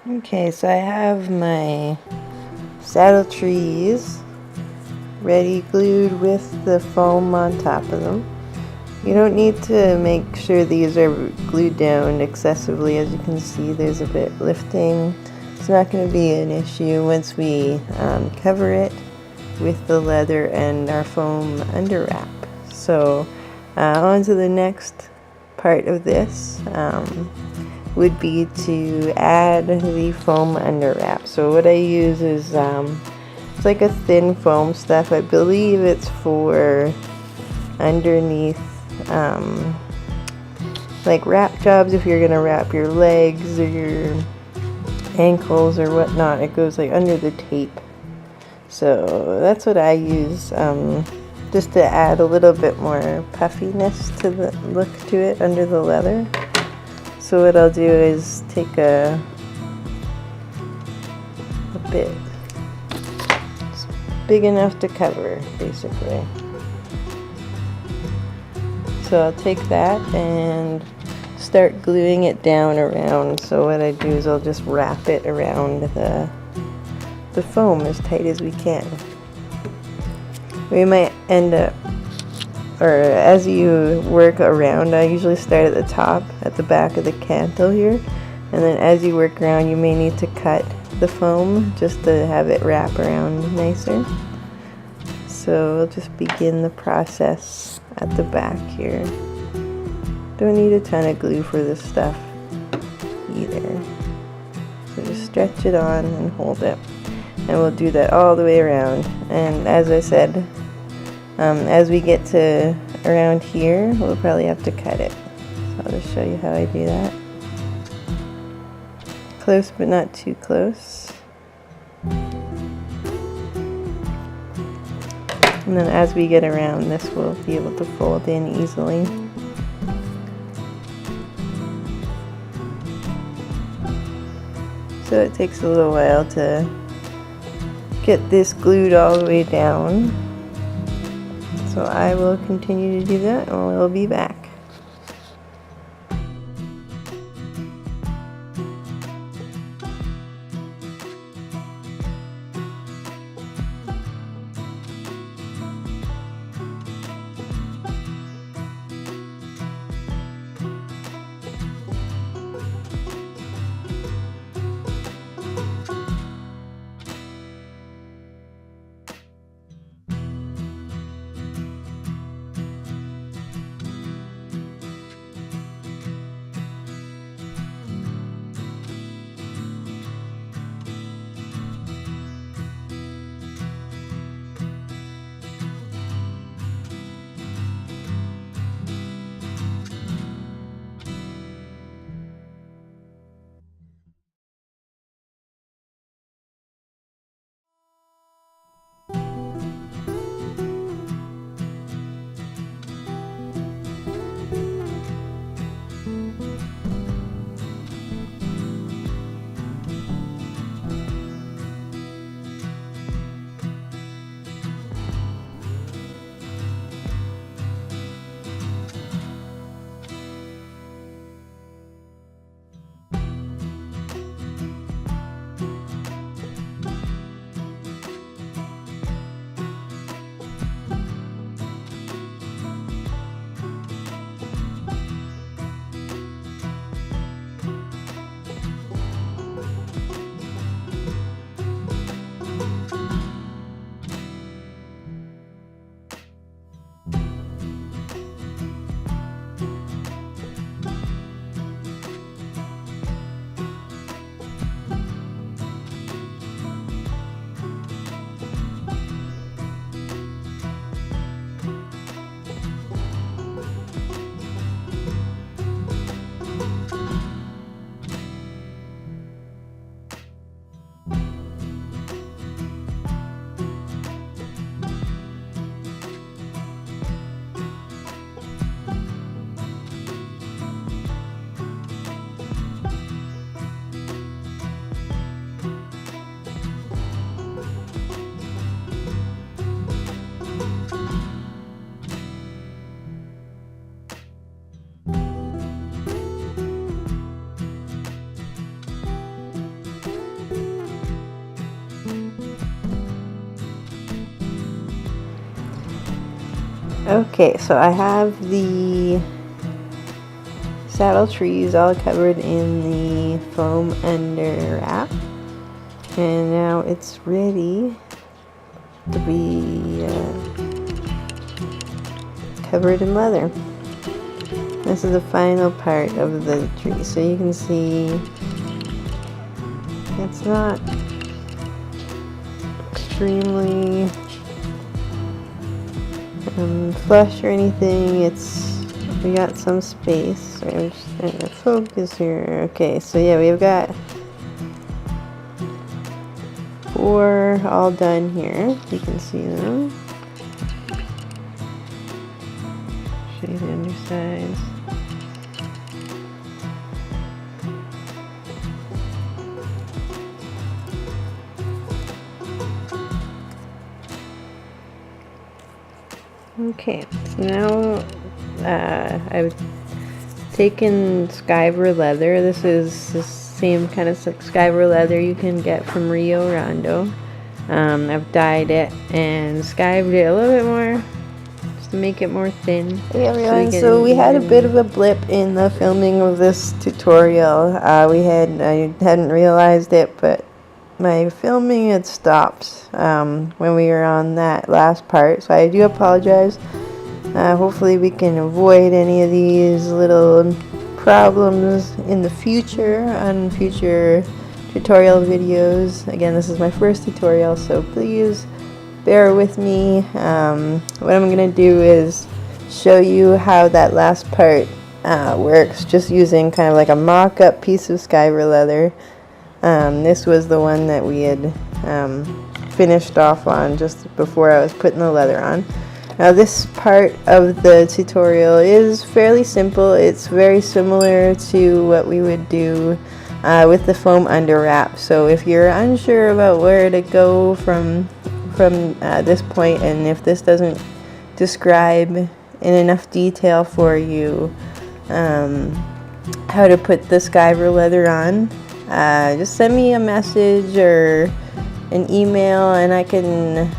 Okay, so I have my saddle trees ready glued with the foam on top of them. You don't need to make sure these are glued down excessively. As you can see, there's a bit lifting. It's not going to be an issue once we cover it with the leather and our foam under wrap. So on to the next part of this would be to add the foam under wrap. So what I use is it's like a thin foam stuff. I believe it's for underneath like wrap jobs. If you're gonna wrap your legs or your ankles or whatnot, it goes like under the tape. So that's what I use, just to add a little bit more puffiness to the look to it under the leather. So what I'll do is take a bit, it's big enough to cover basically. So I'll take that and start gluing it down around. So what I do is I'll just wrap it around the foam as tight as we can. We might end up, or as you work around, I usually start at the top, at the back of the cantle here, and then as you work around you may need to cut the foam just to have it wrap around nicer. So we'll just begin the process at the back here. Don't need a ton of glue for this stuff either. So just stretch it on and hold it. And we'll do that all the way around. And as I said, as we get to around here, we'll probably have to cut it. So I'll just show you how I do that. Close but not too close. And then as we get around this, we'll be able to fold in easily. So it takes a little while to get this glued all the way down. So I will continue to do that and we'll be back. Okay, so I have the saddle trees all covered in the foam under wrap, and now it's ready to be covered in leather. This is the final part of the tree, so you can see it's not extremely flush or anything. We got some space. I'm just trying to focus here. Okay, so yeah, we've got 4 all done here. You can see them. Show you the undersides. Okay, so now I've taken skiver leather. This is the same kind of skiver leather you can get from Rio Rondo. I've dyed it and skived it a little bit more just to make it more thin. Hey everyone, so we had a bit of a blip in the filming of this tutorial. I hadn't realized it, but my filming had stopped when we were on that last part, so I do apologize. Hopefully we can avoid any of these little problems in the future on future tutorial videos. Again, this is my first tutorial, so please bear with me. What I'm going to do is show you how that last part works, just using kind of like a mock-up piece of skiver leather. This was the one that we had finished off on just before I was putting the leather on. Now this part of the tutorial is fairly simple. It's very similar to what we would do with the foam under wrap. So if you're unsure about where to go from this point, and if this doesn't describe in enough detail for you how to put the skiver leather on, just send me a message or an email and I can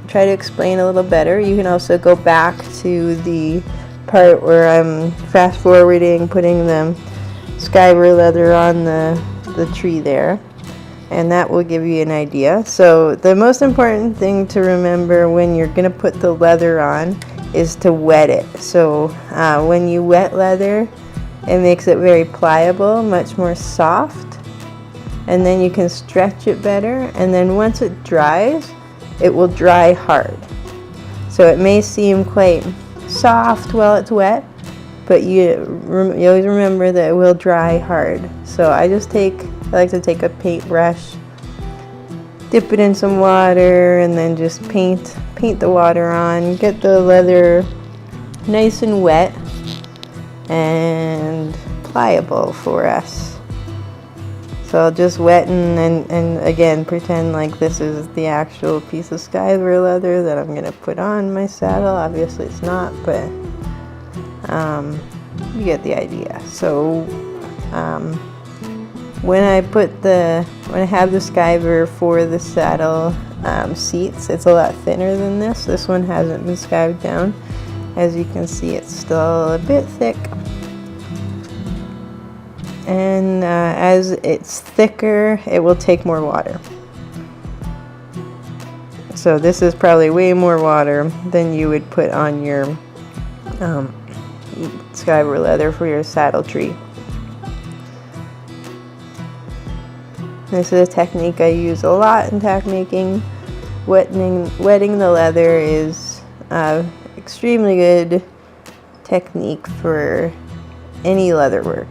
try to explain a little better. You can also go back to the part where I'm fast forwarding, putting the skiver leather on the tree there, and that will give you an idea. So the most important thing to remember when you're going to put the leather on is to wet it. So when you wet leather, it makes it very pliable, much more soft, and then you can stretch it better, and then once it dries, it will dry hard. So it may seem quite soft while it's wet, but you always remember that it will dry hard. So I like to take a paintbrush, dip it in some water, and then just paint the water on, get the leather nice and wet and pliable for us. So I'll just wet and again pretend like this is the actual piece of skiver leather that I'm going to put on my saddle. Obviously it's not, but you get the idea. So when I have the skiver for the saddle seats, it's a lot thinner than this. This one hasn't been skived down. As you can see, it's still a bit thick. And as it's thicker, it will take more water. So this is probably way more water than you would put on your skiver leather for your saddle tree. This is a technique I use a lot in tack making. Wetting the leather is extremely good technique for any leather work.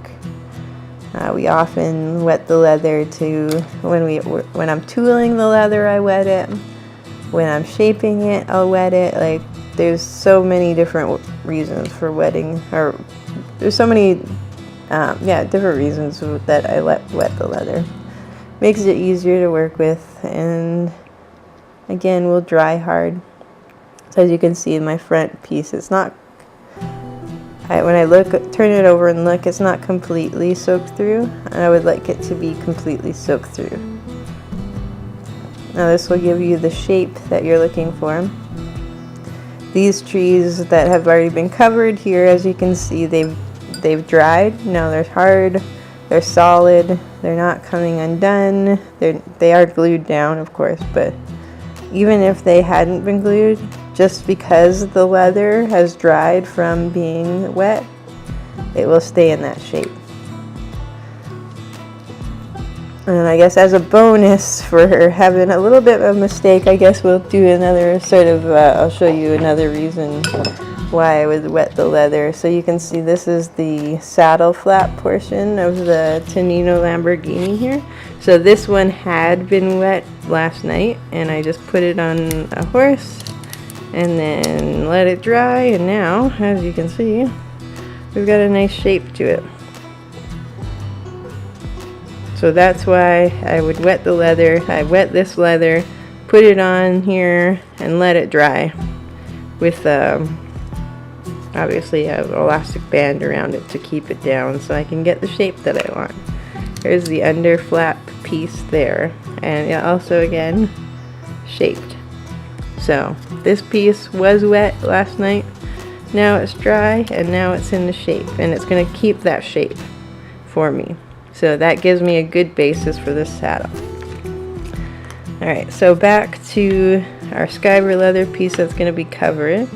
We often wet the leather when I'm tooling the leather, I wet it. When I'm shaping it, I'll wet it. Like, there's so many different reasons for wetting, or there's so many different reasons that I wet the leather. Makes it easier to work with, and again, will dry hard. So as you can see in my front piece, it's not, when I turn it over and look, it's not completely soaked through, and I would like it to be completely soaked through. Now this will give you the shape that you're looking for. these trees that have already been covered here, as you can see, they've dried. Now they're hard, they're solid, they're not coming undone. They are glued down, of course, but even if they hadn't been glued, just because the leather has dried from being wet, it will stay in that shape. And I guess as a bonus for her having a little bit of a mistake, I guess we'll do another sort of, I'll show you another reason why I would wet the leather. So you can see this is the saddle flap portion of the Tonino Lamborghini here. So this one had been wet last night, and I just put it on a horse and then let it dry, and now, as you can see, we've got a nice shape to it. So that's why I would wet the leather. I wet this leather, put it on here, and let it dry with obviously an elastic band around it to keep it down so I can get the shape that I want. There's the under flap piece there, and it also again shaped. So this piece was wet last night, now it's dry, and now it's in the shape, and it's going to keep that shape for me. So that gives me a good basis for this saddle. Alright, so back to our skiver leather piece that's going to be covered.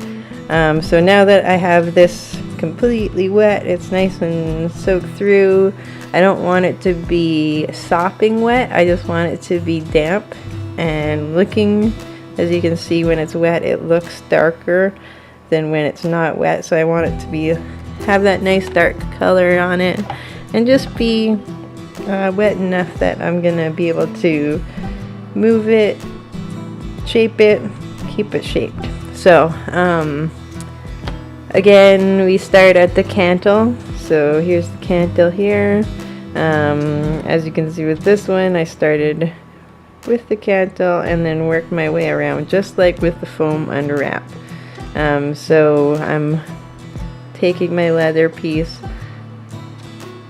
So now that I have this completely wet, it's nice and soaked through. I don't want it to be sopping wet, I just want it to be damp and looking, as you can see, when it's wet it looks darker than when it's not wet. So I want it to be have that nice dark color on it and just be wet enough that I'm gonna be able to move it, shape it, keep it shaped. So again, we start at the cantle. So here's the cantle here. As you can see with this one, I started with the cantle and then worked my way around, just like with the foam under wrap. So I'm taking my leather piece,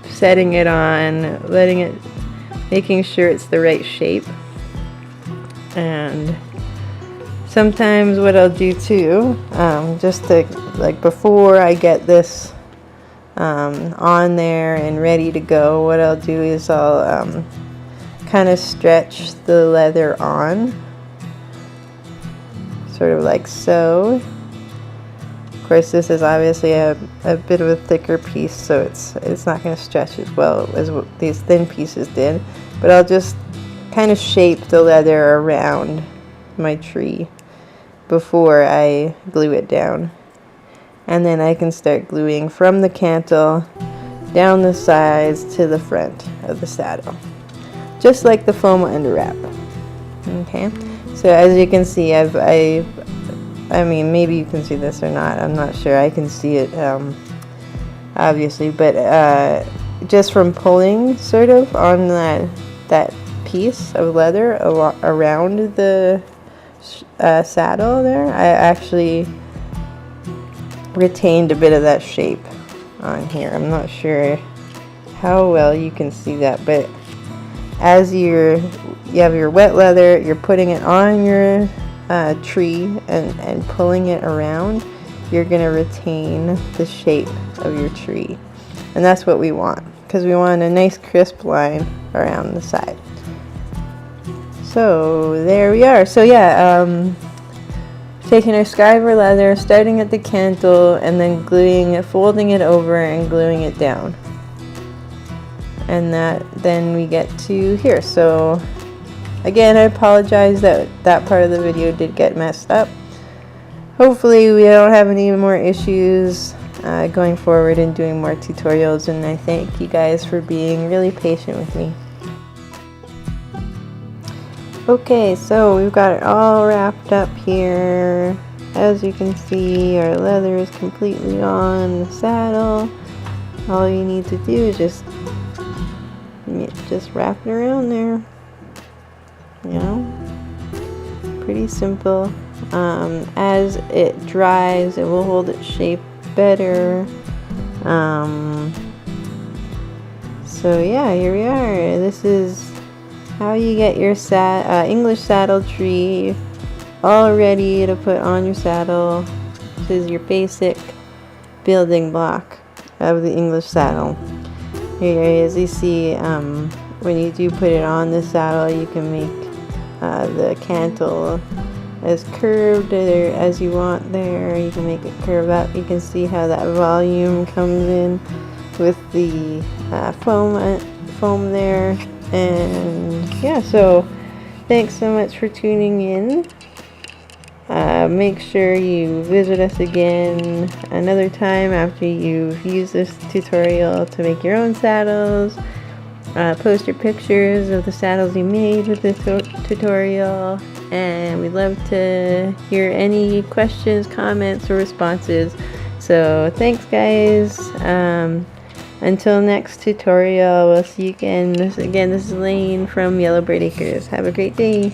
setting it on, making sure it's the right shape. And sometimes what I'll do too, just to, like before I get this on there and ready to go, what I'll do is I'll kind of stretch the leather on, sort of like so. Of course, this is obviously a bit of a thicker piece, so it's not going to stretch as well as what these thin pieces did. But I'll just kind of shape the leather around my tree before I glue it down. And then I can start gluing from the cantle down the sides to the front of the saddle, just like the foam under wrap. Okay, so as you can see, I mean, maybe you can see this or not, I'm not sure. I can see it obviously, but just from pulling sort of on that piece of leather around the saddle there, I actually retained a bit of that shape on here. I'm not sure how well you can see that, but as you have your wet leather, you're putting it on your tree and pulling it around, you're going to retain the shape of your tree. And that's what we want, because we want a nice crisp line around the side. So there we are. So yeah, taking our skiver leather, starting at the cantle, and then gluing it, folding it over and gluing it down. And then we get to here. So again, I apologize that part of the video did get messed up. Hopefully we don't have any more issues going forward and doing more tutorials, and I thank you guys for being really patient with me. Okay, so we've got it all wrapped up here. As you can see, our leather is completely on the saddle. All you need to do is just wrap it around there. You know, pretty simple. As it dries, it will hold its shape better. So yeah, here we are. This is how you get your English saddle tree all ready to put on your saddle. This is your basic building block of the English saddle. Here, as you see, when you do put it on the saddle, you can make the cantle as curved or as you want there. You can make it curve up. You can see how that volume comes in with the foam there. And yeah, so thanks so much for tuning in. Make sure you visit us again another time after you've used this tutorial to make your own saddles. Post your pictures of the saddles you made with this tutorial, and we'd love to hear any questions, comments, or responses. So thanks, guys. Until next tutorial, we'll see you again. This is Laine from Yellowbird Acres. Have a great day.